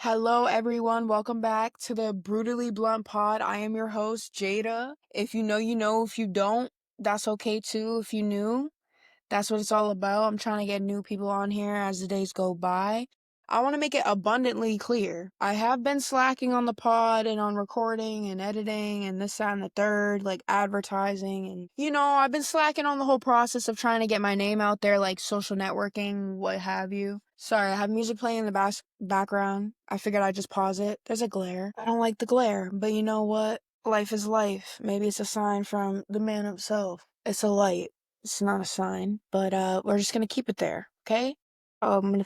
Hello, everyone. Welcome back to the Brutally Blunt Pod. I am your host, Jada. If you know, you know. If you don't, that's okay too. If you knew, that's what it's all about. I'm trying to get new people on here as the days go by. I want to make it abundantly clear. I have been slacking on the pod and on recording and editing and this, that, and the third, like advertising. And, I've been slacking on the whole process of trying to get my name out there, like social networking, what have you. Sorry, I have music playing in the background. I figured I'd just pause it. There's a glare. I don't like the glare, but you know what? Life is life. Maybe it's a sign from the man himself. It's a light. It's not a sign, but we're just gonna keep it there, okay? I'm gonna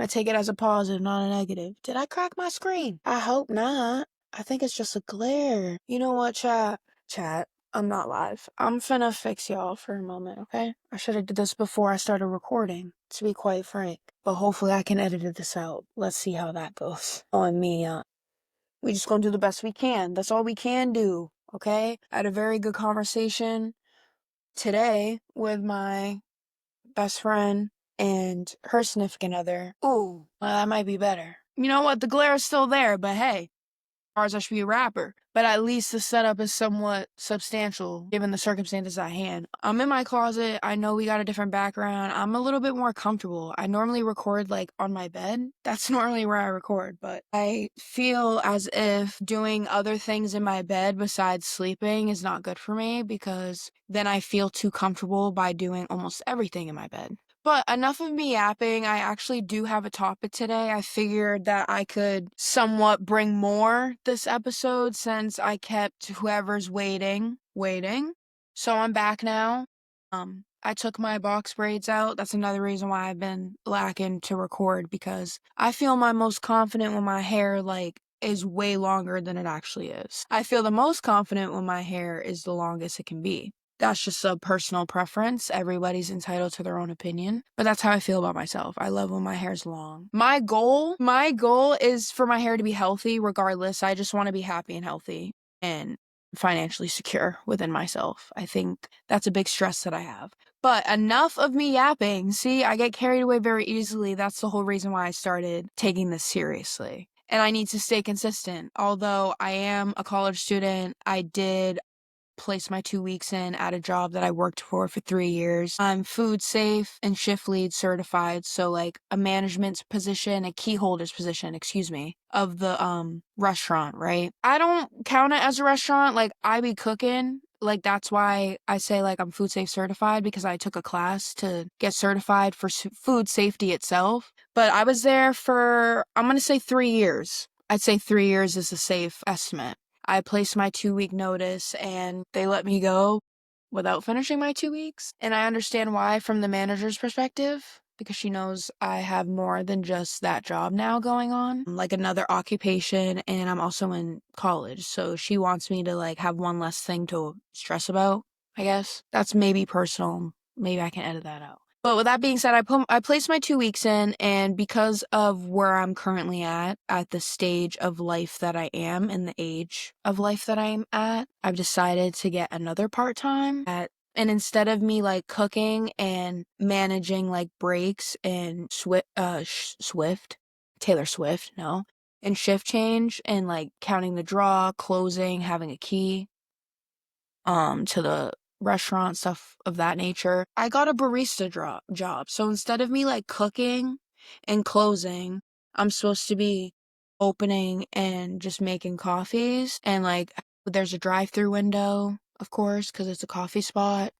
take it as a positive, not a negative. Did I crack my screen? I hope not. I think it's just a glare. You know what, chat? Chat, I'm not live. I'm finna fix y'all for a moment, okay? I should have did this before I started recording, to be quite frank. But hopefully I can edit this out. Let's see how that goes. Oh, and me, we just gonna do the best we can. That's all we can do, okay? I had a very good conversation today with my best friend and her significant other. Ooh, well, that might be better. You know what? The glare is still there, but hey, as I should be a rapper. But at least the setup is somewhat substantial given the circumstances at hand. I'm in my closet. I know we got a different background. I'm a little bit more comfortable. I normally record like on my bed. That's normally where I record, but I feel as if doing other things in my bed besides sleeping is not good for me because then I feel too comfortable by doing almost everything in my bed. But enough of me yapping. I actually do have a topic today. I figured that I could somewhat bring more this episode since I kept whoever's waiting. So I'm back now. I took my box braids out. That's another reason why I've been lacking to record because I feel my most confident when my hair is way longer than it actually is. I feel the most confident when my hair is the longest it can be. That's just a personal preference. Everybody's entitled to their own opinion, but that's how I feel about myself. I love when my hair's long. My goal is for my hair to be healthy regardless. I just want to be happy and healthy and financially secure within myself. I think that's a big stress that I have. But enough of me yapping. See, I get carried away very easily. That's the whole reason why I started taking this seriously. And I need to stay consistent. Although I am a college student, I did place my 2 weeks in at a job that I worked for 3 years. I'm food safe and shift lead certified, so like a management position, a key holder's position, excuse me, of the restaurant, right? I don't count it as a restaurant, like I be cooking. Like that's why I say like I'm food safe certified because I took a class to get certified for food safety itself. But I was there for, I'm going to say 3 years. I'd say 3 years is a safe estimate. I placed my 2 week notice and they let me go without finishing my 2 weeks. And I understand why from the manager's perspective, because she knows I have more than just that job now going on, like another occupation, and I'm also in college. So she wants me to like have one less thing to stress about, I guess. That's maybe personal. Maybe I can edit that out. But with that being said, I placed my 2 weeks in, and because of where I'm currently at the stage of life that I am, and the age of life that I'm at, I've decided to get another part-time and instead of me like cooking and managing like breaks and Taylor Swift, no, and shift change and like counting the draw, closing, having a key, to the restaurant, stuff of that nature. I got a barista job. So instead of me like cooking and closing, I'm supposed to be opening and just making coffees. And like there's a drive-through window, of course, because it's a coffee spot.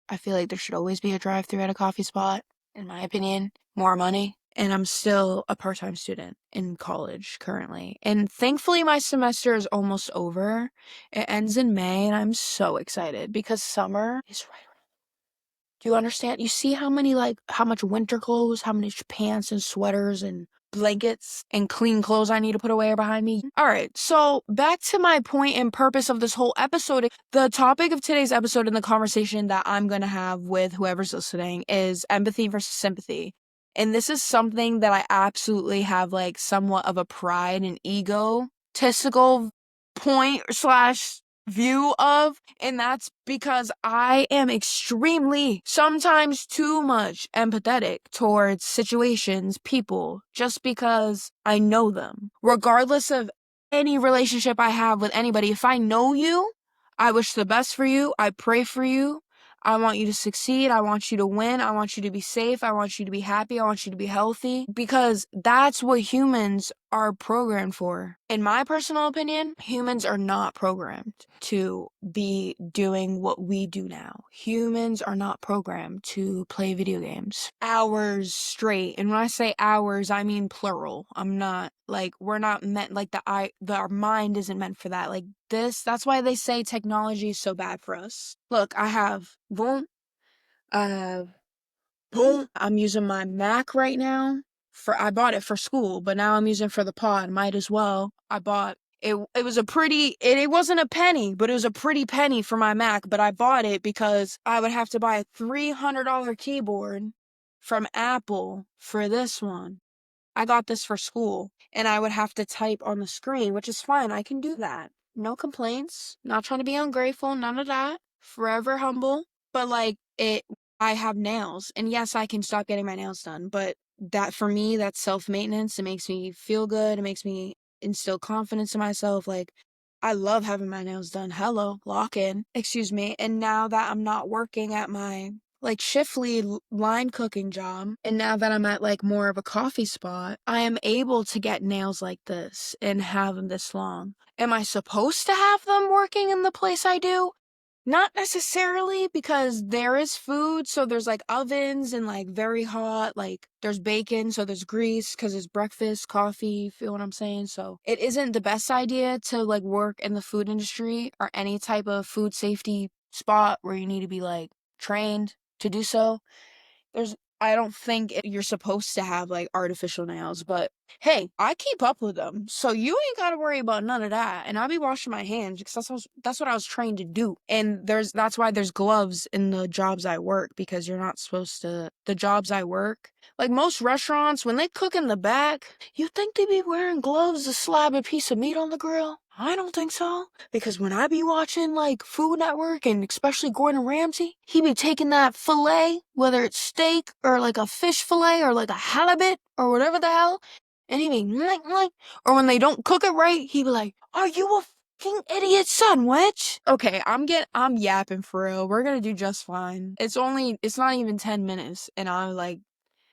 I feel like there should always be a drive-through at a coffee spot, in my opinion. More money. And I'm still a part-time student in college currently. And thankfully my semester is almost over. It ends in May and I'm so excited because summer is right around. Do you understand? You see how much winter clothes, how many pants and sweaters and blankets and clean clothes I need to put away behind me? All right, so back to my point and purpose of this whole episode. The topic of today's episode and the conversation that I'm going to have with whoever's listening is empathy versus sympathy. And this is something that I absolutely have like somewhat of a pride and egotistical point slash view of, and that's because I am extremely, sometimes too much empathetic towards situations, people, just because I know them. Regardless of any relationship I have with anybody, if I know you, I wish the best for you, I pray for you, I want you to succeed. I want you to win. I want you to be safe. I want you to be happy. I want you to be healthy, because that's what humans are programmed for. In my personal opinion, humans are not programmed to be doing what we do now. Humans are not programmed to play video games hours straight. And when I say hours, I mean plural. I'm not like, we're not meant like our mind isn't meant for that. Like this, that's why they say technology is so bad for us. Look, I have boom, I have boom. I'm using my Mac right now I bought it for school, but now I'm using it for the pod. Might as well. I bought it was a pretty it wasn't a penny, but it was a pretty penny for my Mac, but I bought it because I would have to buy a $300 keyboard from Apple for this one. I got this for school, and I would have to type on the screen, which is fine. I can do that. No complaints. Not trying to be ungrateful. None of that. Forever humble. But like I have nails, and yes, I can stop getting my nails done. But that for me, that's self-maintenance. It makes me feel good. It makes me instill confidence in myself. Like I love having my nails done. Hello, lock in. Excuse me. And now that I'm not working at my like shift lead line cooking job, and now that I'm at like more of a coffee spot, I am able to get nails like this and have them this long. Am I supposed to have them working in the place I do? Not necessarily, because there is food, so there's like ovens and like very hot, like there's bacon, so there's grease because it's breakfast, coffee, feel what I'm saying? So it isn't the best idea to like work in the food industry or any type of food safety spot where you need to be like trained to do so. I don't think you're supposed to have like artificial nails, but hey, I keep up with them, so you ain't gotta worry about none of that. And I'll be washing my hands because that's what I was trained to do. And that's why there's gloves in the jobs I work, because you're not supposed to. The jobs I work, like most restaurants, when they cook in the back, you think they be wearing gloves to slab a piece of meat on the grill? I don't think so. Because when I be watching like Food Network, and especially Gordon Ramsay, he be taking that filet, whether it's steak or like a fish filet or like a halibut or whatever the hell, and he be like, or when they don't cook it right, he be like, "Are you a fucking idiot sandwich?" Okay, I'm yapping for real. We're gonna do just fine. It's not even 10 minutes, and I'm like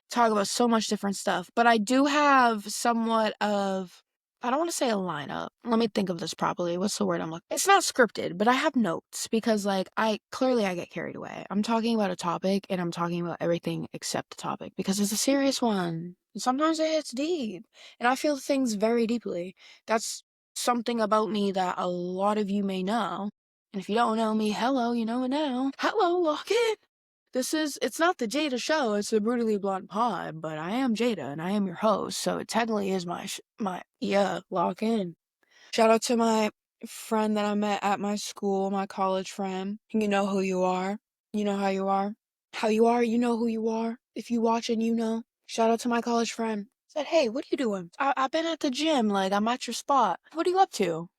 talk about so much different stuff. But I do have somewhat of, I don't want to say a lineup. Let me think of this properly. What's the word I'm looking? It's not scripted, but I have notes because like I get carried away. I'm talking about a topic and I'm talking about everything except the topic because it's a serious one. Sometimes it hits deep and I feel things very deeply. That's something about me that a lot of you may know. And if you don't know me, hello, you know it now. Hello, lock it. It's not the Jada show, it's the Brutally Blunt pod, but I am Jada and I am your host, so it technically is yeah, lock in. Shout out to my friend that I met at my school, my college friend. You know who you are. You know how you are. How you are, you know who you are. If you watching, you know. Shout out to my college friend. Said, hey, what are you doing? I've been at the gym, like, I'm at your spot. What are you up to?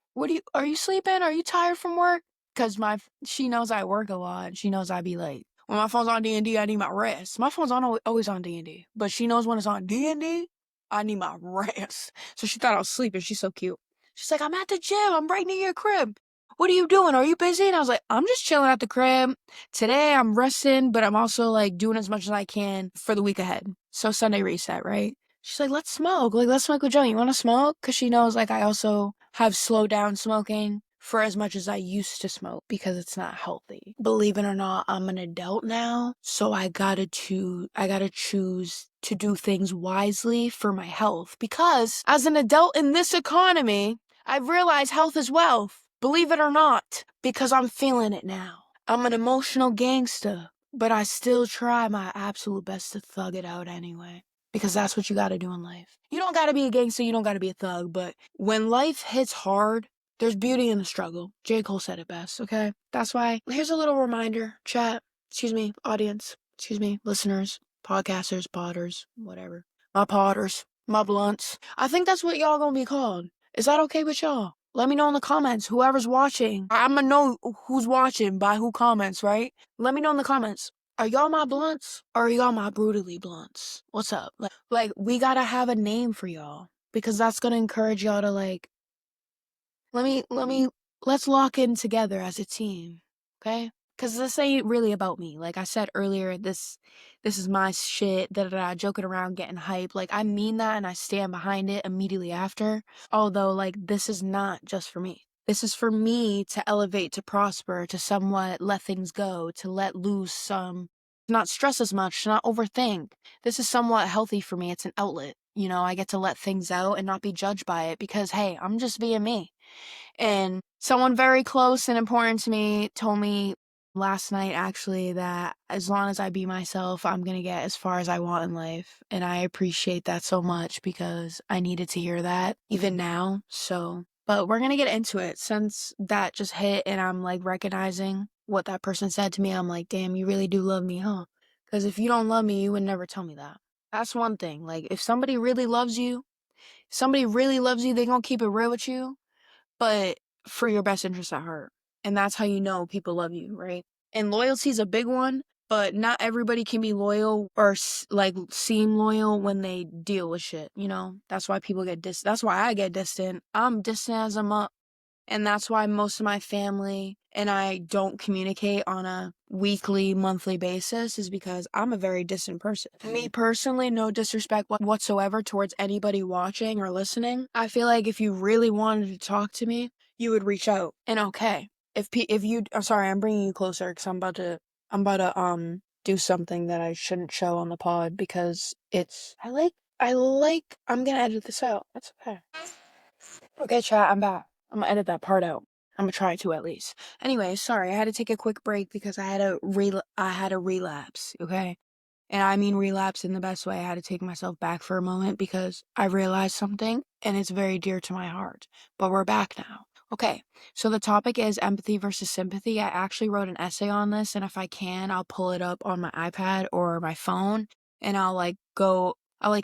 Are you sleeping? Are you tired from work? Because she knows I work a lot. She knows I be late. When my phone's on D&D, I need my rest. My phone's always on D&D. But she knows when it's on D&D, I need my rest. So she thought I was sleeping. She's so cute. She's like, I'm at the gym. I'm right near your crib. What are you doing? Are you busy? And I was like, I'm just chilling at the crib. Today I'm resting, but I'm also like doing as much as I can for the week ahead. So Sunday reset, right? She's like, let's smoke. Like, let's smoke with Joe. You want to smoke? Because she knows like I also have slowed down smoking for as much as I used to smoke because it's not healthy. Believe it or not, I'm an adult now, so I gotta choose to do things wisely for my health, because as an adult in this economy, I've realized health is wealth. Believe it or not, because I'm feeling it now. I'm an emotional gangster, but I still try my absolute best to thug it out anyway. Because that's what you gotta do in life. You don't gotta be a gangster, you don't gotta be a thug, but when life hits hard, there's beauty in the struggle. J. Cole said it best, okay? That's why, here's a little reminder, chat, audience, listeners, podcasters, podders, whatever. My podders, my blunts. I think that's what y'all gonna be called. Is that okay with y'all? Let me know in the comments, whoever's watching. I'm gonna know who's watching by who comments, right? Let me know in the comments. Are y'all my blunts or are y'all my brutally blunts? What's up? Like we gotta have a name for y'all because that's gonna encourage y'all to like, let's lock in together as a team, okay? Because this ain't really about me. Like I said earlier, this is my shit, joking around, getting hype. Like I mean that and I stand behind it immediately after. Although, like, this is not just for me. This is for me to elevate, to prosper, to somewhat let things go, to let loose some, not stress as much, to not overthink. This is somewhat healthy for me. It's an outlet. You know, I get to let things out and not be judged by it because, hey, I'm just being me. And someone very close and important to me told me last night, actually, that as long as I be myself, I'm going to get as far as I want in life. And I appreciate that so much because I needed to hear that even now. So, but we're going to get into it since that just hit and I'm like recognizing what that person said to me. I'm like, damn, you really do love me, huh? Because if you don't love me, you would never tell me that. That's one thing. Like, if somebody really loves you, they're going to keep it real with you, but for your best interest at heart. And that's how you know people love you, right? And loyalty is a big one, but not everybody can be loyal or like seem loyal when they deal with shit, you know? That's why people get distant. That's why I get distant. I'm distant as I'm up. And that's why most of my family and I don't communicate on a weekly, monthly basis is because I'm a very distant person. Me personally, no disrespect whatsoever towards anybody watching or listening. I feel like if you really wanted to talk to me, you would reach out. And okay, if you, I'm sorry, I'm bringing you closer because I'm about to do something that I shouldn't show on the pod because I'm gonna edit this out. That's okay. Okay, chat, I'm back. I'm gonna edit that part out. I'm gonna try to at least. Anyway, sorry, I had to take a quick break because I had a relapse, okay? And I mean relapse in the best way. I had to take myself back for a moment because I realized something and it's very dear to my heart. But we're back now. Okay, so the topic is empathy versus sympathy. I actually wrote an essay on this, and if I can, I'll pull it up on my iPad or my phone and I'll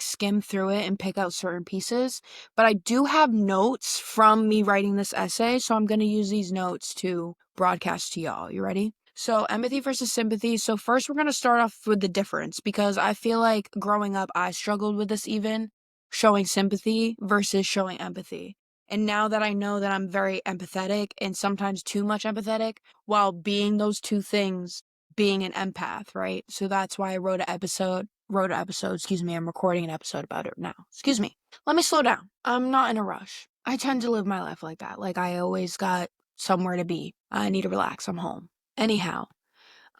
skim through it and pick out certain pieces. But I do have notes from me writing this essay, so I'm going to use these notes to broadcast to y'all. You ready? So, empathy versus sympathy. So, first, we're going to start off with the difference because I feel like growing up, I struggled with this even showing sympathy versus showing empathy. And now that I know that I'm very empathetic and sometimes too much empathetic, while being those two things, being an empath, right? So that's why I excuse me, I'm recording an episode about it now. Excuse me. Let me slow down. I'm not in a rush. I tend to live my life like that. Like I always got somewhere to be. I need to relax. I'm home. Anyhow,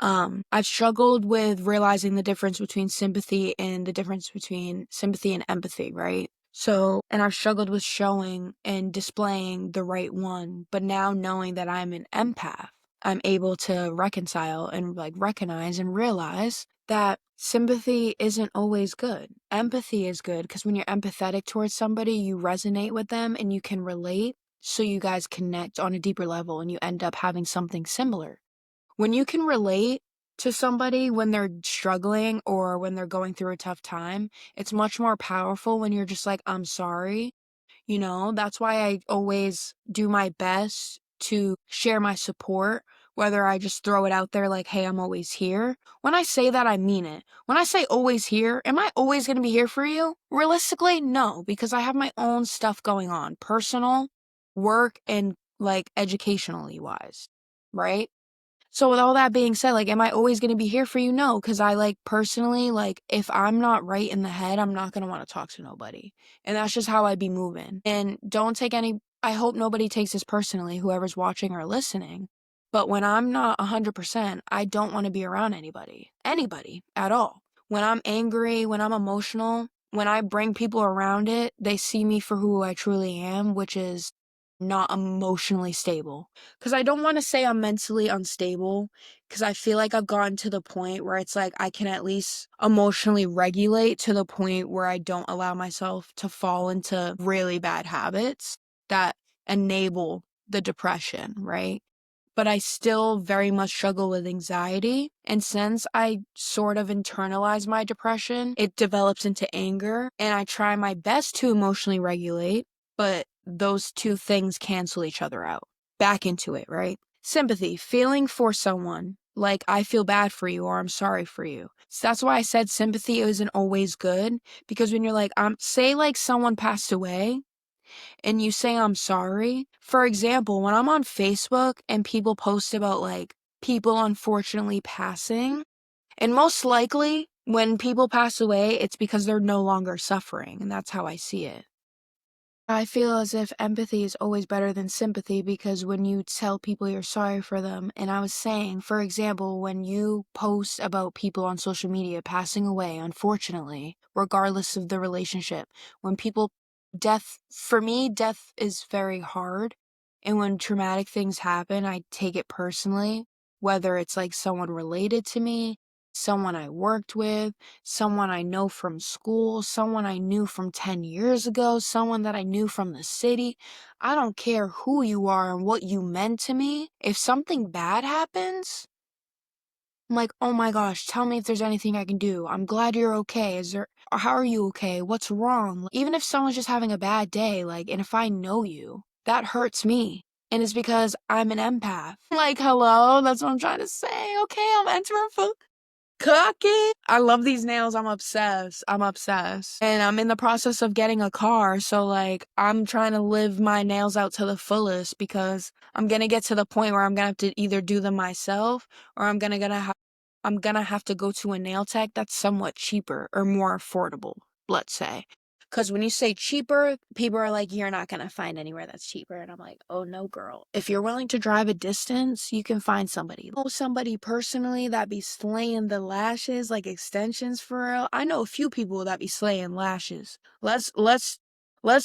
I've struggled with realizing the difference between sympathy and empathy, right? So, and I've struggled with showing and displaying the right one, but now knowing that I'm an empath, I'm able to reconcile and like recognize and realize that sympathy isn't always good. Empathy is good because when you're empathetic towards somebody, you resonate with them and you can relate. So you guys connect on a deeper level and you end up having something similar. When you can relate to somebody when they're struggling or when they're going through a tough time, it's much more powerful when you're just like, I'm sorry. You know, that's why I always do my best to share my support, whether I just throw it out there like, hey, I'm always here. When I say that, I mean it. When I say always here, am I always going to be here for you? Realistically, no, because I have my own stuff going on, personal, work, and like educationally wise, right? So with all that being said, like, am I always going to be here for you? No, because I like personally, like, if I'm not right in the head, I'm not going to want to talk to nobody. And that's just how I be moving. And I hope nobody takes this personally, whoever's watching or listening. But when I'm not 100%, I don't want to be around anybody at all. When I'm angry, when I'm emotional, when I bring people around it, they see me for who I truly am, which is not emotionally stable. Because I don't want to say I'm mentally unstable, because I feel like I've gotten to the point where it's like I can at least emotionally regulate to the point where I don't allow myself to fall into really bad habits that enable the depression, right? But I still very much struggle with anxiety. And since I sort of internalize my depression, it develops into anger. And I try my best to emotionally regulate, but those two things cancel each other out. Back into it, right? Sympathy, feeling for someone, like I feel bad for you or I'm sorry for you. So that's why I said sympathy isn't always good, because when you're like, say like someone passed away and you say I'm sorry. For example, when I'm on Facebook and people post about like people unfortunately passing, and most likely when people pass away, it's because they're no longer suffering, and that's how I see it. I feel as if empathy is always better than sympathy, because when you tell people you're sorry for them, and I was saying, for example, when you post about people on social media passing away, unfortunately, regardless of the relationship, when people, for me, death is very hard. And when traumatic things happen, I take it personally, whether it's like someone related to me, someone I worked with, someone I know from school, someone I knew from 10 years ago, someone that I knew from the city. I don't care who you are and what you meant to me. If something bad happens, I'm like, oh my gosh, tell me if there's anything I can do. I'm glad you're okay. How are you okay? What's wrong? Even if someone's just having a bad day, like, and if I know you, that hurts me. And it's because I'm an empath. Like, hello, that's what I'm trying to say. Okay, I'm entering full cookie. I love these nails. I'm obsessed. I'm obsessed. And I'm in the process of getting a car. So, like, I'm trying to live my nails out to the fullest, because I'm going to get to the point where I'm going to have to either do them myself, or I'm gonna have to go to a nail tech that's somewhat cheaper or more affordable, let's say. Because when you say cheaper, people are like, you're not gonna find anywhere that's cheaper. And I'm like, oh no, girl. If you're willing to drive a distance, you can find somebody. I know somebody personally that be slaying the lashes, like extensions for real. I know a few people that be slaying lashes. Let's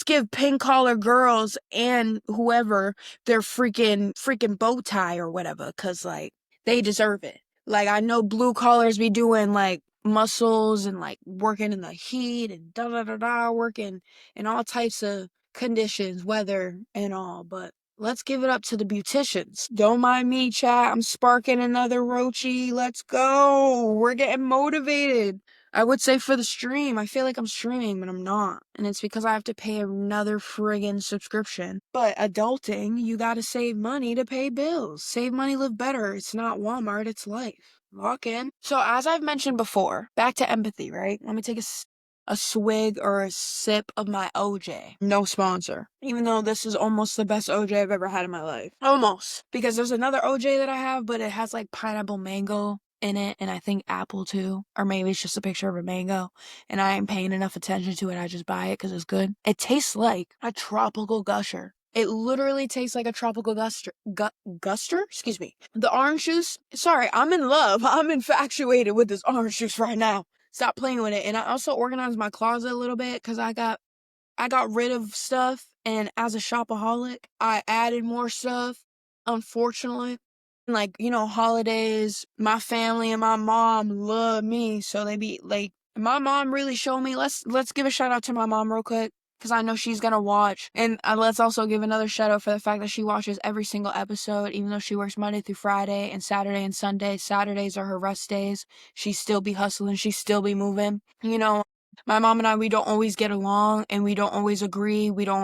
give pink collar girls and whoever their freaking bow tie or whatever, cause like they deserve it. Like, I know blue collars be doing like muscles and like working in the heat and da da da da, working in all types of conditions, weather and all. But let's give it up to the beauticians. Don't mind me, chat. I'm sparking another Rochi. Let's go. We're getting motivated. I would say for the stream. I feel like I'm streaming, but I'm not. And it's because I have to pay another friggin' subscription. But adulting, you gotta save money to pay bills. Save money, live better. It's not Walmart, it's life. Lock in. So as I've mentioned before, back to empathy, right? Let me take a swig or a sip of my OJ. No sponsor. Even though this is almost the best OJ I've ever had in my life. Almost. Because there's another OJ that I have, but it has like pineapple mango in it, and I think apple too. Or maybe it's just a picture of a mango, and I ain't paying enough attention to it. I just buy it because it's good. It tastes like a tropical gusher. It literally tastes like a tropical guster? Excuse me. The orange juice? Sorry, I'm in love. I'm infatuated with this orange juice right now. Stop playing with it. And I also organized my closet a little bit because I got rid of stuff, and as a shopaholic, I added more stuff, unfortunately. Like, holidays, my family and my mom love me, so they be like, my mom really showed me. Let's give a shout out to my mom real quick, because I know she's gonna watch. And let's also give another shout out for the fact that she watches every single episode, even though she works Monday through Friday and Saturday and Sunday. Saturdays are her rest days. She still be hustling, she still be moving. My mom and I, we don't always get along, and we don't always agree. We don't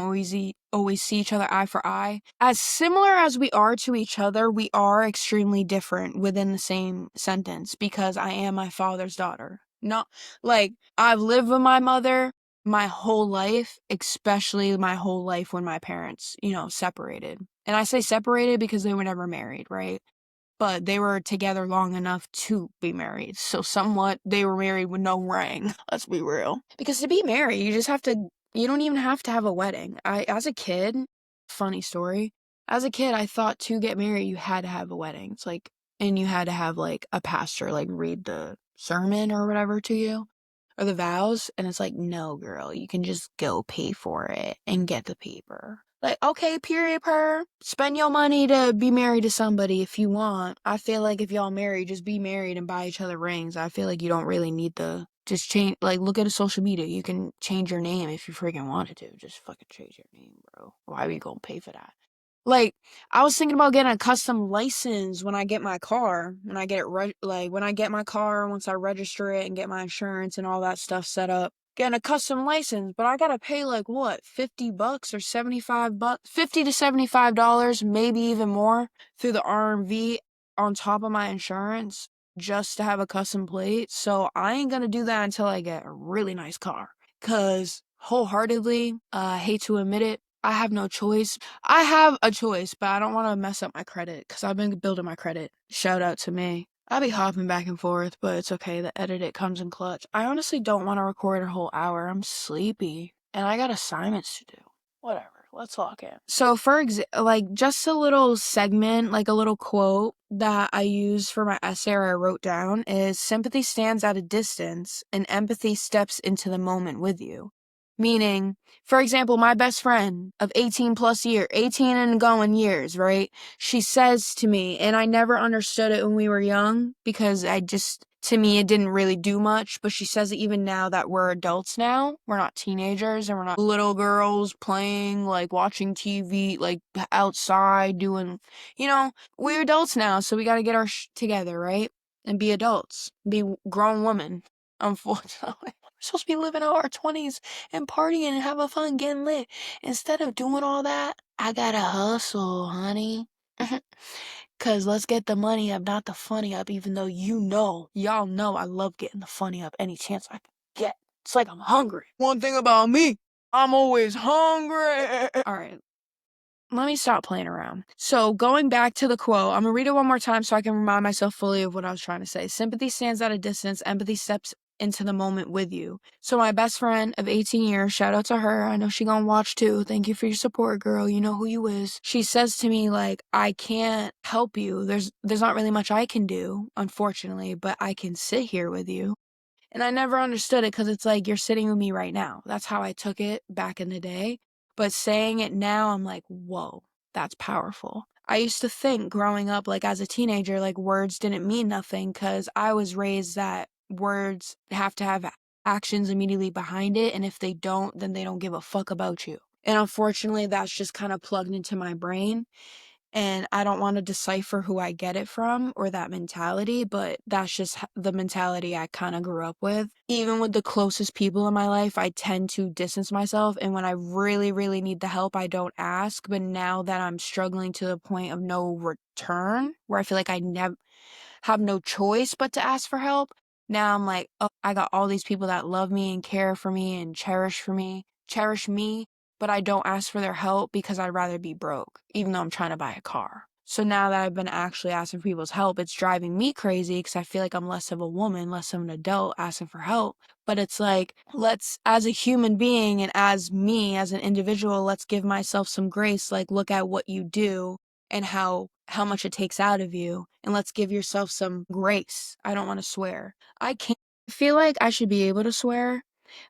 always see each other eye for eye. As similar as we are to each other, we are extremely different within the same sentence, because I am my father's daughter. Not like I've lived with my mother my whole life, especially my whole life when my parents, separated. And I say separated because they were never married, right? But they were together long enough to be married. So somewhat they were married with no ring. Let's be real. Because to be married, you don't even have to have a wedding. As a kid, funny story, as a kid, I thought to get married, you had to have a wedding. It's like, and you had to have like a pastor, like read the sermon or whatever to you, or the vows. And it's like, no, girl, you can just go pay for it and get the paper. Like, okay, period, per. Spend your money to be married to somebody if you want. I feel like if y'all married, just be married and buy each other rings. I feel like you don't really need just change, like, look at a social media. You can change your name if you freaking wanted to. Just fucking change your name, bro. Why are you gonna pay for that? Like, I was thinking about getting a custom license when I get my car. When I get it, when I get my car, once I register it and get my insurance and all that stuff set up. getting a custom license, but I gotta pay like what, $50 or $75, $50 to $75, maybe even more through the RMV on top of my insurance just to have a custom plate. So I ain't gonna do that until I get a really nice car. Cause wholeheartedly, I hate to admit it, I have no choice. I have a choice, but I don't want to mess up my credit because I've been building my credit. Shout out to me. I'll be hopping back and forth, but it's okay. The edit it comes in clutch. I honestly don't want to record a whole hour. I'm sleepy and I got assignments to do. Whatever. Let's lock in. So like just a little segment, like a little quote that I use for my essay or I wrote down is sympathy stands at a distance and empathy steps into the moment with you. Meaning, for example, my best friend of 18 and going years, right? She says to me, and I never understood it when we were young because to me, it didn't really do much, but she says it even now that we're adults now. We're not teenagers and we're not little girls playing, like watching TV, like outside doing, we're adults now, so we gotta get our together, right? And be adults, be grown women, unfortunately. We're supposed to be living out our 20s and partying and having fun, getting lit. Instead of doing all that, I gotta hustle, honey. Cause let's get the money up, not the funny up, even though y'all know I love getting the funny up any chance I can get. It's like I'm hungry. One thing about me, I'm always hungry. All right. Let me stop playing around. So going back to the quote, I'm gonna read it one more time so I can remind myself fully of what I was trying to say. Sympathy stands at a distance, empathy steps into the moment with you. So my best friend of 18 years, shout out to her. I know she gonna watch too. Thank you for your support, girl. You know who you is. She says to me like, I can't help you. There's not really much I can do, unfortunately, but I can sit here with you. And I never understood it because it's like you're sitting with me right now. That's how I took it back in the day. But saying it now, I'm like, whoa, that's powerful. I used to think growing up, like as a teenager, like words didn't mean nothing because I was raised that words have to have actions immediately behind it. And if they don't, then they don't give a fuck about you. And unfortunately, that's just kind of plugged into my brain. And I don't want to decipher who I get it from or that mentality, but that's just the mentality I kind of grew up with. Even with the closest people in my life, I tend to distance myself. And when I really, really need the help, I don't ask. But now that I'm struggling to the point of no return, where I feel like I never have no choice but to ask for help, now I'm like, oh, I got all these people that love me and care for me and cherish me, but I don't ask for their help because I'd rather be broke, even though I'm trying to buy a car. So now that I've been actually asking for people's help, it's driving me crazy because I feel like I'm less of a woman, less of an adult asking for help. But it's like, as a human being and as me, as an individual, let's give myself some grace. Like, look at what you do and how much it takes out of you. And let's give yourself some grace. I don't want to swear. I feel like I should be able to swear,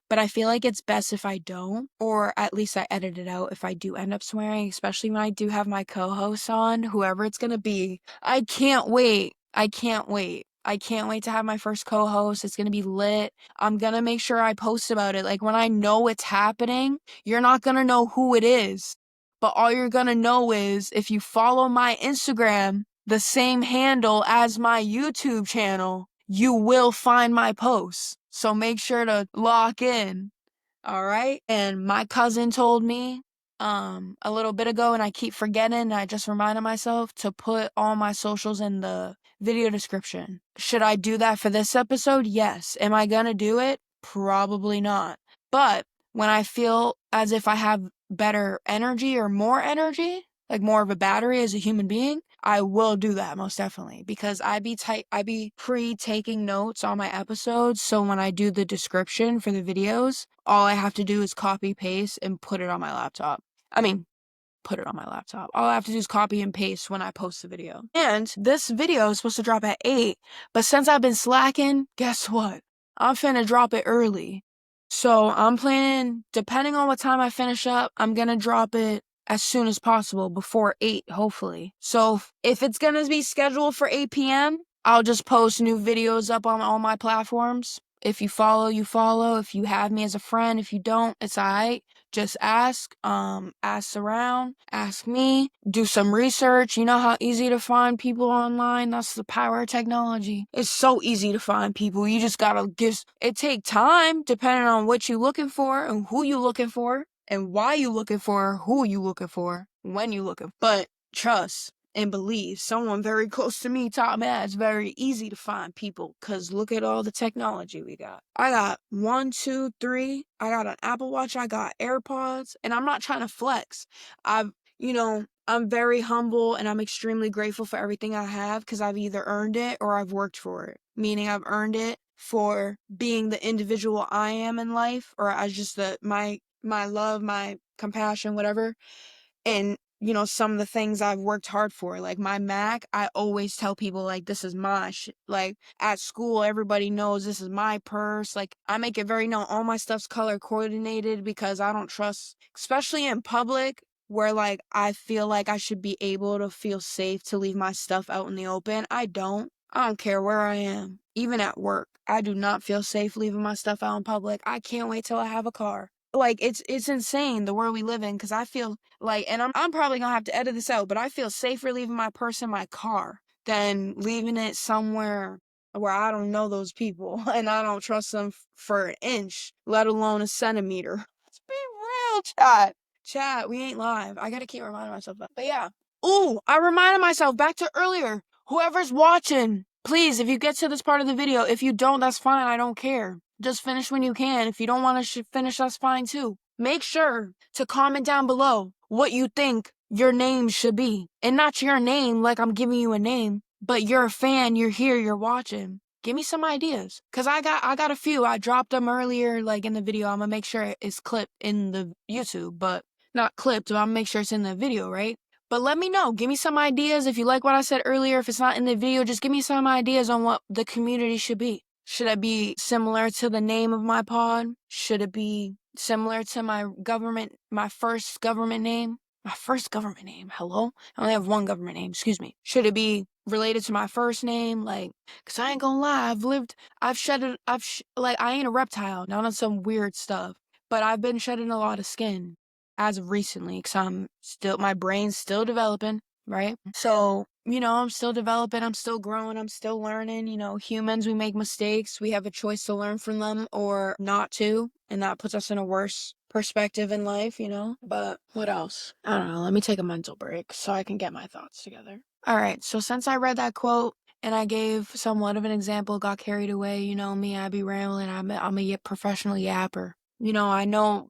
but I feel like it's best if I don't, or at least I edit it out if I do end up swearing, especially when I do have my co-hosts on, whoever it's gonna be. I can't wait. I can't wait. I can't wait to have my first co-host. It's gonna be lit. I'm gonna make sure I post about it. Like when I know it's happening, you're not gonna know who it is. But all you're gonna know is if you follow my Instagram, the same handle as my YouTube channel, you will find my posts. So make sure to lock in. All right. And my cousin told me a little bit ago, and I keep forgetting, and I just reminded myself to put all my socials in the video description. Should I do that for this episode? Yes. Am I gonna do it? Probably not. But when I feel as if I have better energy or more energy, like more of a battery as a human being, I will do that most definitely because I be pre-taking notes on my episodes. So when I do the description for the videos, all I have to do is copy paste and put it on my laptop. All I have to do is copy and paste when I post the video. And this video is supposed to drop at 8, but since I've been slacking, guess what? I'm finna drop it early. So I'm planning, depending on what time I finish up, I'm gonna drop it as soon as possible, before 8, hopefully. So if it's gonna be scheduled for 8 p.m., I'll just post new videos up on all my platforms. If you follow, you follow. If you have me as a friend, if you don't, it's alright. Just ask around, ask me, do some research. You know how easy to find people online? That's the power of technology. It's so easy to find people. You just gotta it take time depending on what you looking for and who you looking for and why you looking for, who you looking for, when you looking. But trust and believe. Someone very close to me taught me that it's very easy to find people because look at all the technology we got. I got 1, 2, 3. I got an Apple Watch. I got AirPods. And I'm not trying to flex. I'm very humble and I'm extremely grateful for everything I have because I've either earned it or I've worked for it. Meaning I've earned it for being the individual I am in life, or as just my love, my compassion, whatever. And some of the things I've worked hard for, like my Mac, I always tell people like this is my shit. Like at school, everybody knows this is my purse. Like I make it very known all my stuff's color coordinated because I don't trust, especially in public where like I feel like I should be able to feel safe to leave my stuff out in the open. I don't care where I am. Even at work, I do not feel safe leaving my stuff out in public. I can't wait till I have a car. Like it's insane the world we live in because I feel like, and I'm probably gonna have to edit this out, but I feel safer leaving my purse in my car than leaving it somewhere where I don't know those people and I don't trust them for an inch, let alone a centimeter. Let's be real, chat. Chat, we ain't live. I gotta keep reminding myself that. But yeah. Ooh, I reminded myself back to earlier. Whoever's watching, please, if you get to this part of the video, if you don't, that's fine. I don't care. Just finish when you can. If you don't want to finish, that's fine too. Make sure to comment down below what you think your name should be. And not your name like I'm giving you a name, but you're a fan, you're here, you're watching. Give me some ideas. Cause I got a few. I dropped them earlier, like in the video. I'm gonna make sure it's clipped in the YouTube, but not clipped, but I'm gonna make sure it's in the video, right? But let me know. Give me some ideas. If you like what I said earlier, if it's not in the video, just give me some ideas on what the community should be. Should it be similar to the name of my pod? Should it be similar to my first government name? My first government name. Hello? I only have one government name. Excuse me. Should it be related to my first name? Like, cause I ain't gonna lie. I ain't a reptile. Not on some weird stuff. But I've been shedding a lot of skin as of recently, because my brain's still developing, right? So, I'm still developing, I'm still growing, I'm still learning. Humans, we make mistakes. We have a choice to learn from them or not to, and that puts us in a worse perspective in life, But what else? I don't know. Let me take a mental break so I can get my thoughts together. All right, so since I read that quote and I gave somewhat of an example, got carried away, me, I be rambling, I'm a professional yapper. I know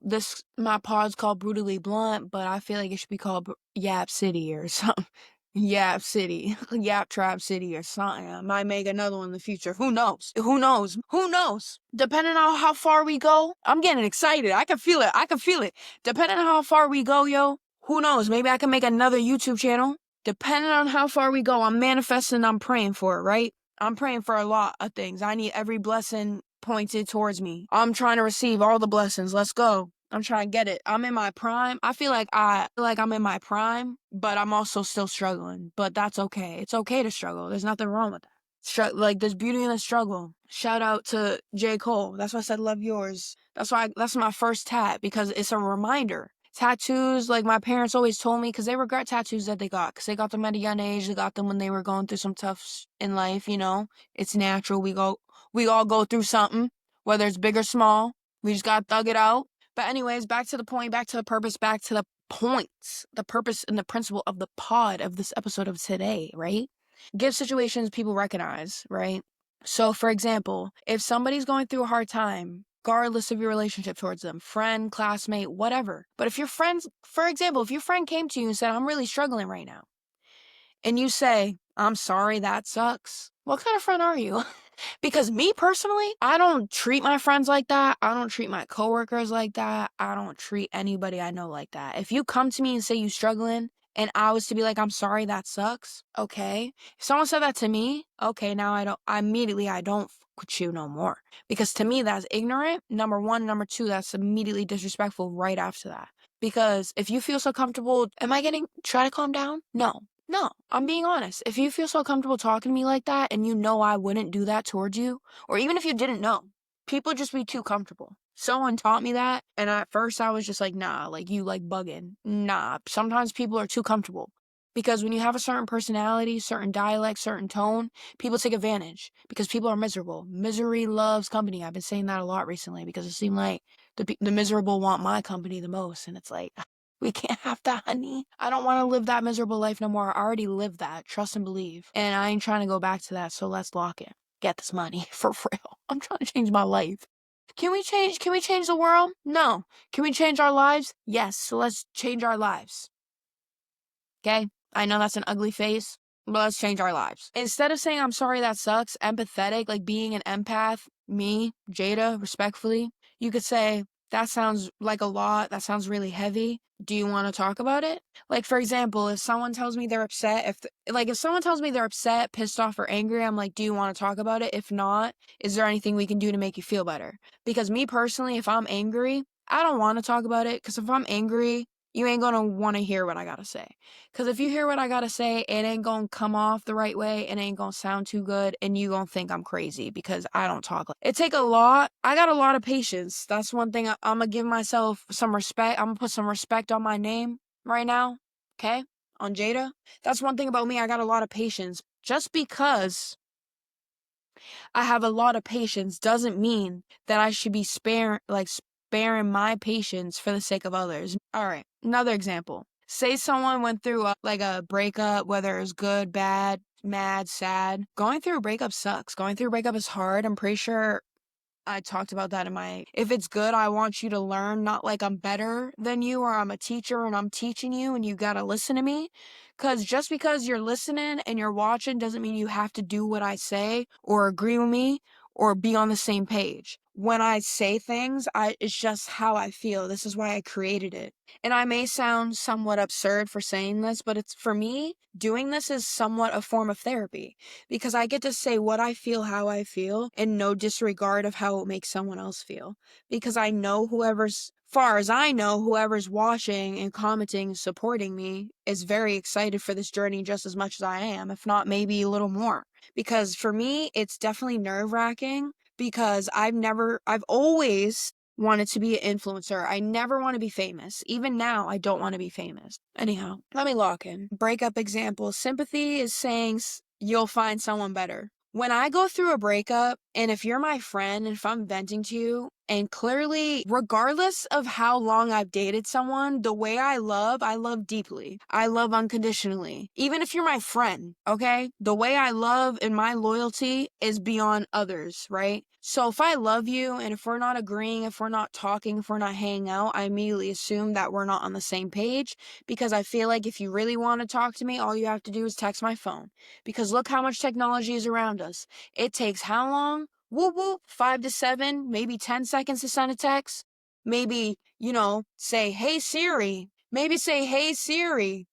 my pod's called Brutally Blunt, but I feel like it should be called Yap City or something. Yap City, Yap Trap City or something. I might make another one in the future. Who knows? Who knows? Who knows? Depending on how far we go, I'm getting excited. I can feel it. Depending on how far we go, yo, who knows? Maybe I can make another YouTube channel. Depending on how far we go, I'm manifesting, I'm praying for it, right? I'm praying for a lot of things. I need every blessing pointed towards me. I'm trying to receive all the blessings. Let's go. I'm trying to get it. I'm in my prime. I feel like I'm in my prime, but I'm also still struggling. But that's okay. It's okay to struggle. There's nothing wrong with that. Like there's beauty in the struggle. Shout out to J. Cole. That's why I said love yours. That's my first tat because it's a reminder. Tattoos, like my parents always told me, because they regret tattoos that they got, because they got them at a young age. They got them when they were going through some tough in life. It's natural. We all go through something, whether it's big or small. We just gotta thug it out. But anyways, back to the point, back to the purpose, back to the points, the purpose and the principle of the pod of this episode of today, right? Give situations people recognize, right? So, for example, if somebody's going through a hard time, regardless of your relationship towards them, friend, classmate, whatever. But if your friends, for example, if your friend came to you and said, I'm really struggling right now, and you say, I'm sorry, that sucks. What kind of friend are you? Because me personally, I don't treat my friends like that. I don't treat my coworkers like that. I don't treat anybody I know like that. If you come to me and say you struggling and I was to be like, I'm sorry, that sucks. Okay. If someone said that to me, okay, now I don't fuck with you no more. Because to me, that's ignorant. Number one. Number two, that's immediately disrespectful right after that. Because if you feel so comfortable, try to calm down? No, I'm being honest. If you feel so comfortable talking to me like that and I wouldn't do that towards you, or even if you didn't know, People just be too comfortable. Someone taught me that, and at first I was just like, nah, like you like bugging. Nah, sometimes people are too comfortable. Because when you have a certain personality, certain dialect, certain tone, people take advantage because people are miserable. Misery loves company. I've been saying that a lot recently because it seemed like the miserable want my company the most. And it's like, we can't have that, honey. I don't want to live that miserable life no more. I already lived that. Trust and believe. And I ain't trying to go back to that. So let's lock it. Get this money for real. I'm trying to change my life. Can we change the world? No. Can we change our lives? Yes. So let's change our lives. Okay? I know that's an ugly face, but let's change our lives. Instead of saying, I'm sorry, that sucks, empathetic, like being an empath, me, Jada, respectfully, you could say, that sounds like a lot. That sounds really heavy. Do you want to talk about it? Like, for example, if someone tells me they're upset, if someone tells me they're upset, pissed off, or angry, I'm like, do you want to talk about it? If not, is there anything we can do to make you feel better? Because me personally, if I'm angry, I don't want to talk about it. Because if I'm angry, you ain't gonna want to hear what I gotta say. Because if you hear what I gotta say, it ain't gonna come off the right way. It ain't gonna sound too good. And you gonna think I'm crazy because I don't talk. It take a lot. I got a lot of patience. That's one thing I'm gonna give myself some respect. I'm gonna put some respect on my name right now. Okay? On Jada. That's one thing about me. I got a lot of patience. Just because I have a lot of patience doesn't mean that I should be sparing my patience for the sake of others. All right, another example. Say someone went through a breakup, whether it was good, bad, mad, sad. Going through a breakup sucks. Going through a breakup is hard. I'm pretty sure I talked about that if it's good, I want you to learn, not like I'm better than you or I'm a teacher and I'm teaching you and you gotta listen to me. Cause just because you're listening and you're watching doesn't mean you have to do what I say or agree with me or be on the same page. When I say things, it's just how I feel. This is why I created it. And I may sound somewhat absurd for saying this, but it's for me, doing this is somewhat a form of therapy because I get to say what I feel, how I feel, and no disregard of how it makes someone else feel. Because I know far as I know, whoever's watching and commenting and supporting me is very excited for this journey just as much as I am, if not maybe a little more. Because for me, it's definitely nerve-wracking because I've always wanted to be an influencer. I never want to be famous. Even now, I don't want to be famous. Anyhow, let me lock in. Breakup example. Sympathy is saying you'll find someone better. When I go through a breakup, and if you're my friend, and if I'm venting to you, and clearly, regardless of how long I've dated someone, the way I love deeply. I love unconditionally. Even if you're my friend, okay? The way I love and my loyalty is beyond others, right? So if I love you, and if we're not agreeing, if we're not talking, if we're not hanging out, I immediately assume that we're not on the same page, because I feel like if you really want to talk to me, all you have to do is text my phone. Because look how much technology is around us. It takes how long? Whoop whoop, 5 to 7, maybe 10 seconds to send a text. Maybe, say, hey Siri. Maybe say, hey Siri,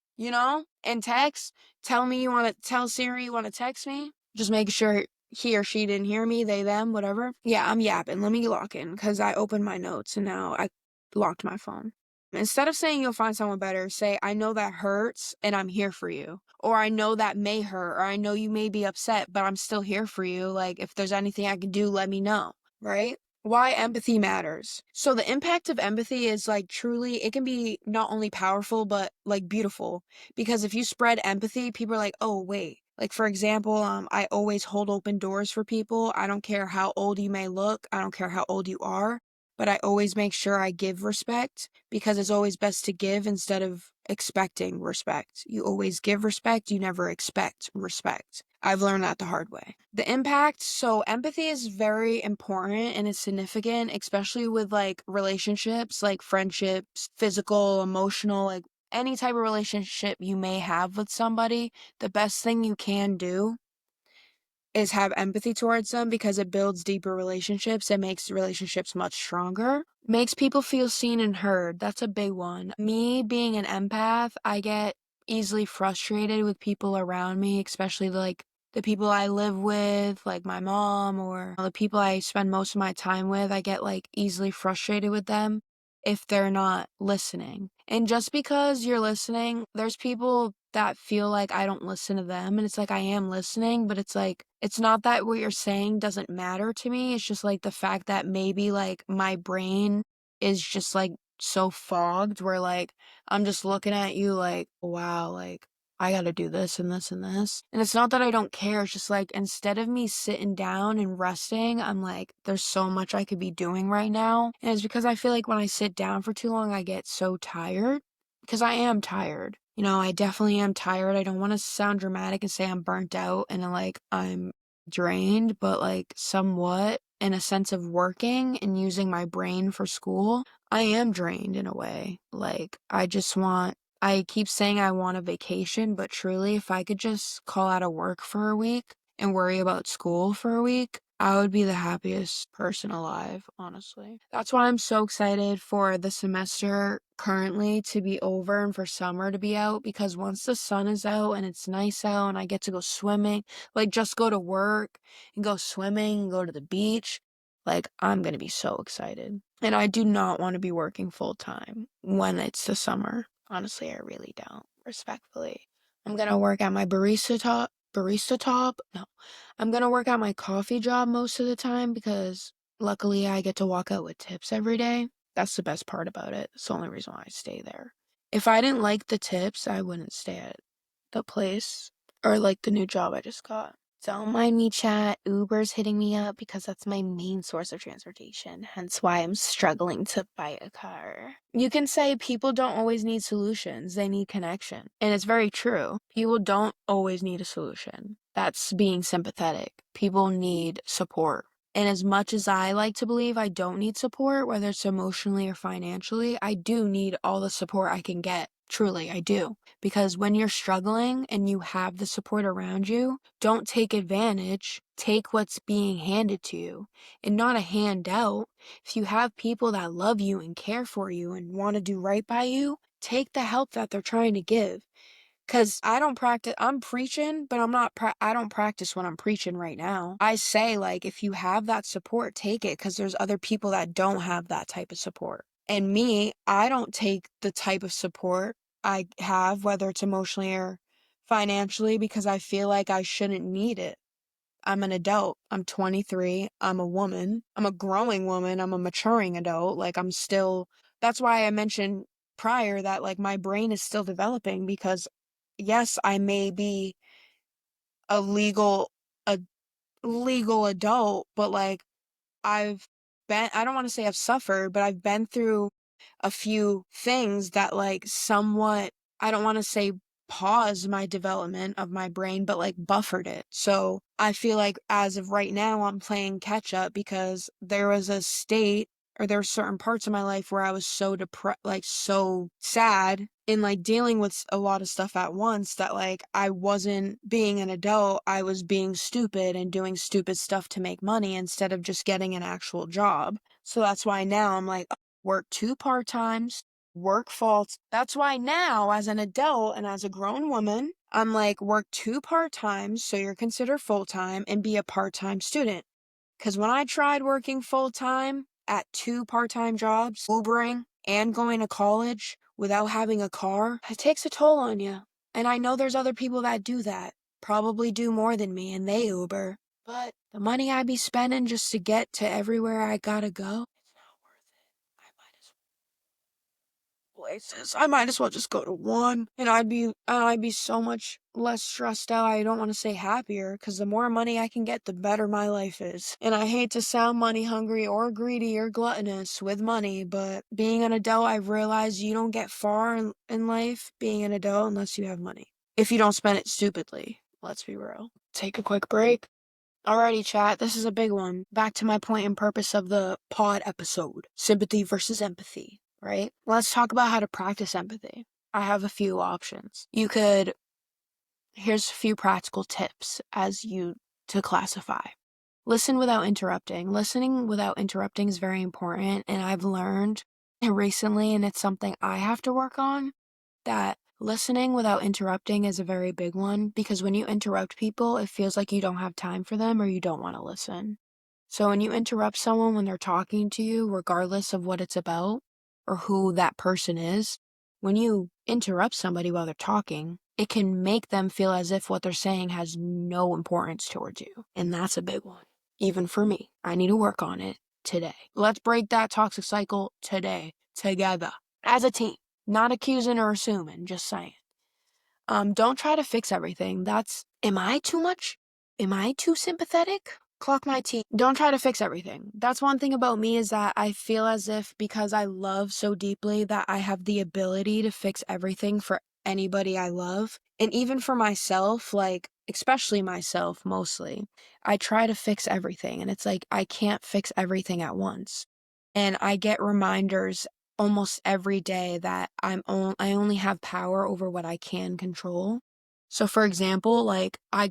and text. Tell Siri you want to text me. Just make sure he or she didn't hear me, they, them, whatever. Yeah, I'm yapping. Let me lock in because I opened my notes and now I locked my phone. Instead of saying you'll find someone better, say, I know that hurts and I'm here for you. Or I know that may hurt, or I know you may be upset, but I'm still here for you. Like, if there's anything I can do, let me know, right? Why empathy matters. So the impact of empathy is truly, it can be not only powerful, but beautiful. Because if you spread empathy, people are like, oh, wait. Like, for example, I always hold open doors for people. I don't care how old you may look. I don't care how old you are. But I always make sure I give respect because it's always best to give instead of expecting respect. You always give respect, you never expect respect. I've learned that the hard way. The impact, so empathy is very important and it's significant, especially with relationships, like friendships, physical, emotional, any type of relationship you may have with somebody. The best thing you can do is have empathy towards them because it builds deeper relationships. It makes relationships much stronger. Makes people feel seen and heard. That's a big one. Me being an empath, I get easily frustrated with people around me, especially the people I live with, like my mom or the people I spend most of my time with. I get easily frustrated with them if they're not listening. And just because you're listening, there's people that feel like I don't listen to them, and it's like I am listening, but it's like it's not that what you're saying doesn't matter to me, it's just, like, the fact that maybe, like, my brain is just, like, so fogged where, like, I'm just looking at you like, "Wow, like, I gotta do this and this and this." And it's not that I don't care, it's just, like, instead of me sitting down and resting, I'm like, "There's so much I could be doing right now." And it's because I feel like when I sit down for too long, I get so tired, because I am tired. You know, I definitely am tired. I don't wanna sound dramatic and say I'm burnt out and, like, I'm drained, but, like, somewhat in a sense of working and using my brain for school, I am drained in a way. Like, I keep saying I want a vacation, but truly, if I could just call out of work for a week and worry about school for a week, I would be the happiest person alive, honestly. That's why I'm so excited for the semester currently to be over and for summer to be out, because once the sun is out and it's nice out and I get to go swimming, like just go to work and go swimming and go to the beach, like I'm gonna be so excited. And I do not want to be working full time when it's the summer. Honestly, I really don't. Respectfully. I'm gonna work at my barista top? No. I'm gonna work at my coffee job most of the time because luckily I get to walk out with tips every day. That's the best part about it. It's the only reason why I stay there. If I didn't like the tips, I wouldn't stay at the place or like the new job I just got. Don't mind me, chat. Uber's hitting me up because that's my main source of transportation, hence why I'm struggling to buy a car. You can say people don't always need solutions, they need connection. And it's very true. People don't always need a solution. That's being sympathetic. People need support. And as much as I like to believe I don't need support, whether it's emotionally or financially, I do need all the support I can get. Truly, I do. Because when you're struggling and you have the support around you, don't take advantage. Take what's being handed to you and not a handout. If you have people that love you and care for you and want to do right by you, take the help that they're trying to give. Cause I don't practice, I'm preaching, but I don't practice when I'm preaching right now. I say, like, if you have that support, take it, cause there's other people that don't have that type of support. And me, I don't take the type of support I have, whether it's emotionally or financially, because I feel like I shouldn't need it. I'm an adult. I'm 23. I'm a woman. I'm a growing woman. I'm a maturing adult. Like, that's why I mentioned prior that, like, my brain is still developing because, yes, I may be a a legal adult, but, like, I don't want to say I've suffered, but I've been through a few things that like somewhat, I don't want to say paused my development of my brain, but like buffered it. So I feel like as of right now, I'm playing catch up because there was a state or there were certain parts of my life where I was so depressed, like so sad and like dealing with a lot of stuff at once that like I wasn't being an adult, I was being stupid and doing stupid stuff to make money instead of just getting an actual job. So that's why now I'm like, work 2 part-times, work faults. That's why now, as an adult and as a grown woman, I'm like, work 2 part-times so you're considered full-time and be a part-time student. Because when I tried working full-time at 2 part-time jobs, Ubering and going to college without having a car, it takes a toll on you. And I know there's other people that do that, probably do more than me, and they Uber. But the money I be spending just to get to everywhere I gotta go, it's not worth it. I might as well just go to one, and I'd be so much less stressed out. I don't want to say happier, because the more money I can get, the better my life is. And I hate to sound money hungry or greedy or gluttonous with money, but being an adult, I've realized you don't get far in life being an adult unless you have money. If you don't spend it stupidly, let's be real. Take a quick break. Alrighty, chat, this is a big one. Back to my point and purpose of the pod episode. Sympathy versus empathy, right? Let's talk about how to practice empathy. I have a few options. Here's a few practical tips to classify. Listen without interrupting. Listening without interrupting is very important, and I've learned recently, and it's something I have to work on, that listening without interrupting is a very big one, because when you interrupt people, it feels like you don't have time for them or you don't want to listen. So when you interrupt someone when they're talking to you, regardless of what it's about or who that person is, when you interrupt somebody while they're talking, it can make them feel as if what they're saying has no importance towards you. And that's a big one. Even for me, I need to work on it today. Let's break that toxic cycle today, together, as a team. Not accusing or assuming, just saying. Don't try to fix everything. Am I too much? Am I too sympathetic? Clock my T. Don't try to fix everything. That's one thing about me, is that I feel as if because I love so deeply that I have the ability to fix everything for anybody I love. And even for myself, like, especially myself mostly, I try to fix everything. And it's like, I can't fix everything at once. And I get reminders almost every day that I only have power over what I can control. So for example, like I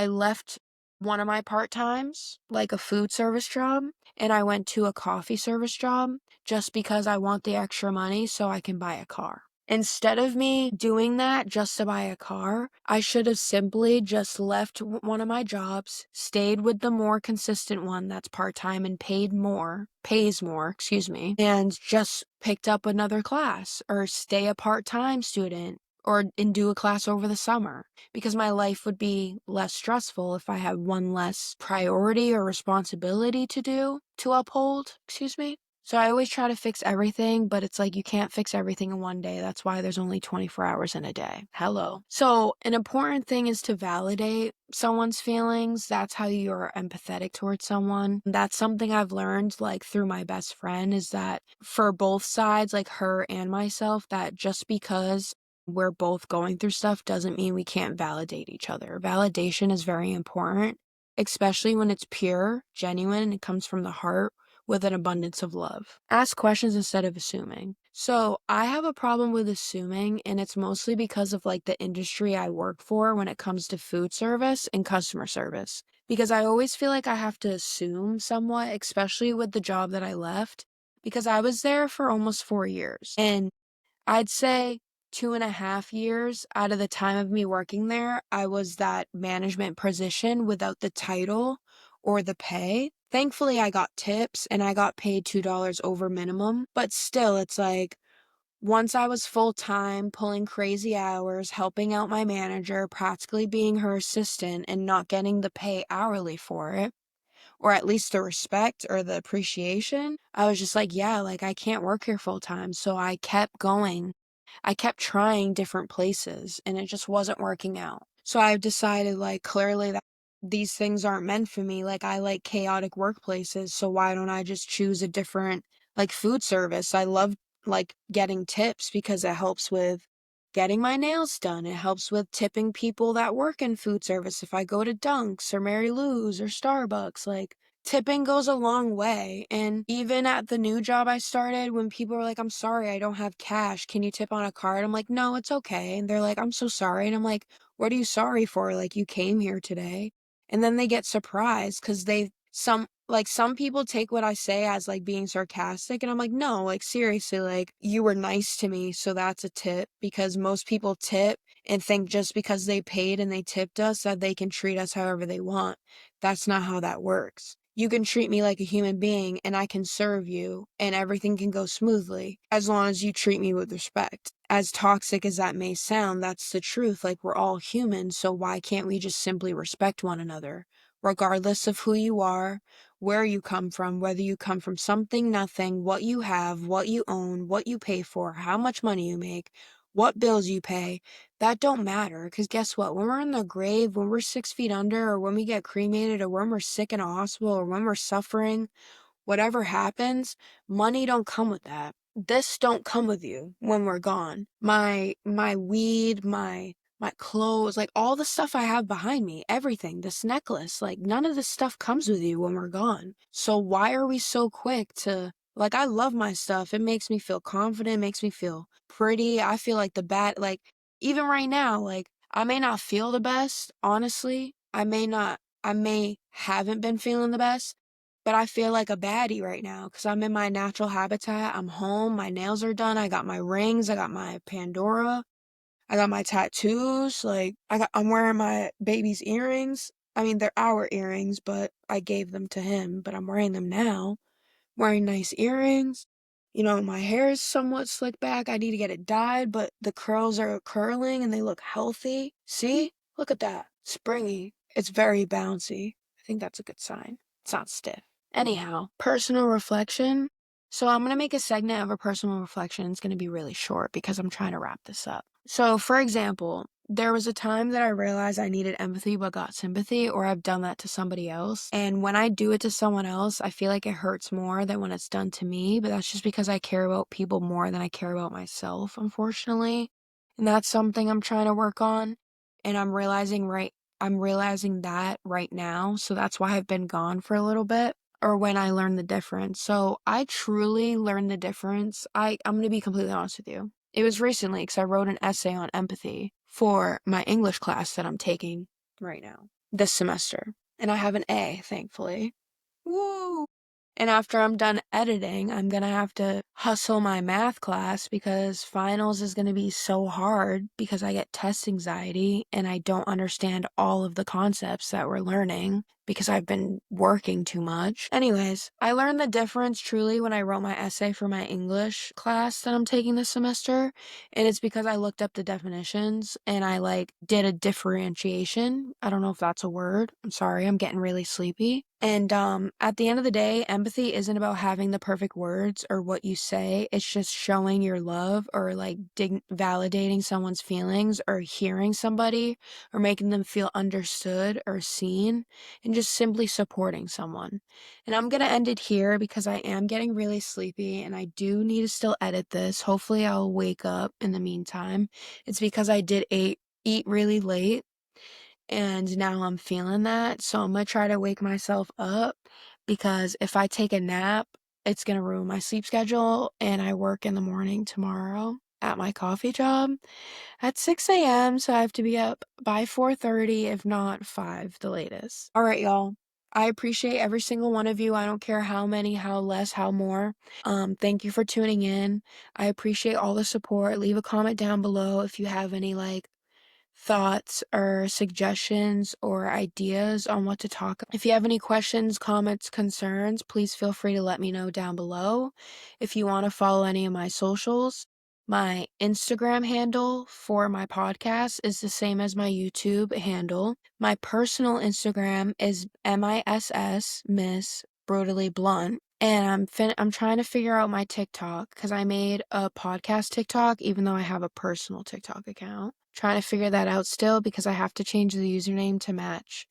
left one of my part-times, like a food service job, and I went to a coffee service job just because I want the extra money so I can buy a car. Instead of me doing that just to buy a car, I should have simply just left one of my jobs, stayed with the more consistent one that's part-time and pays more, and just picked up another class or stay a part-time student and do a class over the summer, because my life would be less stressful if I had one less priority or responsibility to uphold. So I always try to fix everything, but it's like you can't fix everything in one day. That's why there's only 24 hours in a day. Hello. So an important thing is to validate someone's feelings. That's how you're empathetic towards someone. That's something I've learned, like, through my best friend, is that for both sides, like her and myself, that just because we're both going through stuff doesn't mean we can't validate each other. Validation is very important, especially when it's pure, genuine, and it comes from the heart with an abundance of love. Ask questions instead of assuming. So I have a problem with assuming, and it's mostly because of like the industry I work for when it comes to food service and customer service. Because I always feel like I have to assume somewhat, especially with the job that I left, because I was there for almost 4 years. And I'd say 2.5 years out of the time of me working there, I was that management position without the title or the pay. Thankfully, I got tips and I got paid $2 over minimum, but still, it's like, once I was full-time, pulling crazy hours, helping out my manager, practically being her assistant, and not getting the pay hourly for it, or at least the respect or the appreciation, I was just like, yeah, like I can't work here full time. So I kept going. I kept trying different places and it just wasn't working out. So I've decided, like, clearly that these things aren't meant for me. Like, I like chaotic workplaces. So why don't I just choose a different, like, food service? I love, like, getting tips because it helps with getting my nails done. It helps with tipping people that work in food service. If I go to Dunk's or Mary Lou's or Starbucks, like, tipping goes a long way. And even at the new job I started, when people were like, I'm sorry, I don't have cash. Can you tip on a card? I'm like, no, it's okay. And they're like, I'm so sorry. And I'm like, what are you sorry for? Like, you came here today. And then they get surprised because some people take what I say as like being sarcastic, and I'm like, no, like, seriously, like, you were nice to me, so that's a tip. Because most people tip and think just because they paid and they tipped us that they can treat us however they want. That's not how that works. You can treat me like a human being and I can serve you and everything can go smoothly as long as you treat me with respect. As toxic as that may sound, that's the truth. Like, we're all human, so why can't we just simply respect one another? Regardless of who you are, where you come from, whether you come from something, nothing, what you have, what you own, what you pay for, how much money you make, what bills you pay, that don't matter. Because guess what? When we're in the grave, when we're 6 feet under, or when we get cremated, or when we're sick in a hospital, or when we're suffering, whatever happens, money don't come with that. This don't come with you when we're gone. My weed, my clothes, like all the stuff I have behind me, everything, this necklace, like none of this stuff comes with you when we're gone. So why are we so quick to, like, I love my stuff. It makes me feel confident, makes me feel pretty. I feel like like, even right now, like, I may not feel the best, honestly. I may haven't been feeling the best, but I feel like a baddie right now because I'm in my natural habitat. I'm home. My nails are done. I got my rings. I got my Pandora. I got my tattoos. Like, I'm wearing my baby's earrings. I mean, they're our earrings, but I gave them to him, but I'm wearing them now. Wearing nice earrings. My hair is somewhat slicked back. I need to get it dyed, but the curls are curling and they look healthy. See? Look at that. Springy. It's very bouncy. I think that's a good sign. It's not stiff. Anyhow, personal reflection. So I'm going to make a segment of a personal reflection. It's going to be really short because I'm trying to wrap this up. So, for example, there was a time that I realized I needed empathy but got sympathy, or I've done that to somebody else. And when I do it to someone else, I feel like it hurts more than when it's done to me, but that's just because I care about people more than I care about myself, unfortunately. And that's something I'm trying to work on. And I'm realizing that right now. So that's why I've been gone for a little bit, or when I learned the difference. So I truly learned the difference. I'm going to be completely honest with you. It was recently because I wrote an essay on empathy for my English class that I'm taking right now, this semester. And I have an A, thankfully. Woo! And after I'm done editing, I'm gonna have to hustle my math class because finals is gonna be so hard because I get test anxiety and I don't understand all of the concepts that we're learning because I've been working too much. Anyways, I learned the difference truly when I wrote my essay for my English class that I'm taking this semester, and it's because I looked up the definitions and I did a differentiation. I don't know if that's a word. I'm sorry, I'm getting really sleepy. And at the end of the day, empathy isn't about having the perfect words or what you say. It's just showing your love, or validating someone's feelings, or hearing somebody, or making them feel understood or seen, and just simply supporting someone. And I'm gonna end it here because I am getting really sleepy and I do need to still edit this. Hopefully I'll wake up in the meantime. It's because I did eat really late and now I'm feeling that. So I'm gonna try to wake myself up, because if I take a nap, it's gonna ruin my sleep schedule, and I work in the morning tomorrow at my coffee job at 6 a.m. So I have to be up by 4:30, if not 5, the latest. All right, y'all. I appreciate every single one of you. I don't care how many, how less, how more. Thank you for tuning in. I appreciate all the support. Leave a comment down below if you have any thoughts or suggestions or ideas on what to talk about. If you have any questions, comments, concerns, please feel free to let me know down below. If you want to follow any of my socials, my Instagram handle for my podcast is the same as my YouTube handle. My personal Instagram is Miss Brutally Blunt. And I'm trying to figure out my TikTok because I made a podcast TikTok even though I have a personal TikTok account. Trying to figure that out still because I have to change the username to match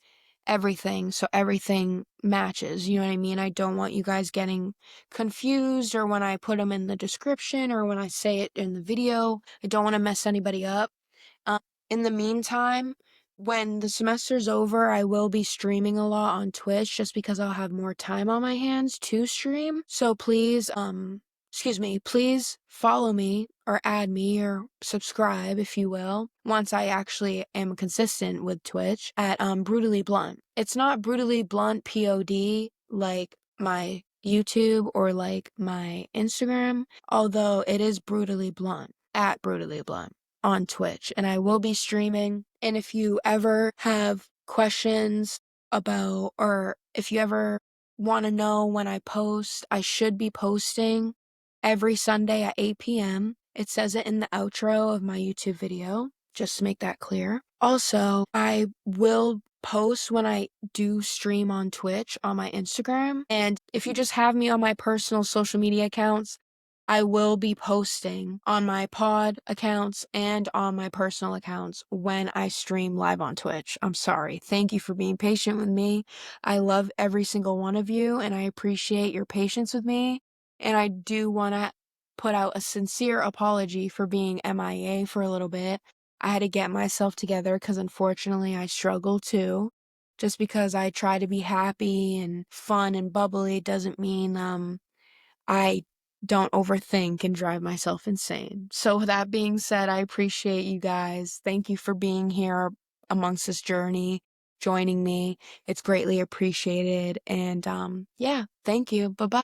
everything, so everything matches, you know what I mean? I don't want you guys getting confused, or when I put them in the description or when I say it in the video. I don't want to mess anybody up. Um, in the meantime, when the semester's over, I will be streaming a lot on Twitch just because I'll have more time on my hands to stream. So please follow me or add me or subscribe, if you will, once I actually am consistent with Twitch at Brutally Blunt. It's not Brutally Blunt POD like my YouTube or like my Instagram, although it is Brutally Blunt at Brutally Blunt on Twitch, and I will be streaming. And if you ever have questions about, or if you ever want to know when I post, I should be posting every Sunday at 8 p.m. It says it in the outro of my YouTube video, just to make that clear. Also, I will post when I do stream on Twitch on my Instagram. And if you just have me on my personal social media accounts, I will be posting on my pod accounts and on my personal accounts when I stream live on Twitch. I'm sorry. Thank you for being patient with me. I love every single one of you, and I appreciate your patience with me. And I do want to put out a sincere apology for being MIA for a little bit. I had to get myself together because unfortunately I struggle too. Just because I try to be happy and fun and bubbly doesn't mean I don't overthink and drive myself insane. So with that being said, I appreciate you guys. Thank you for being here amongst this journey, joining me. It's greatly appreciated. And yeah, thank you. Bye-bye.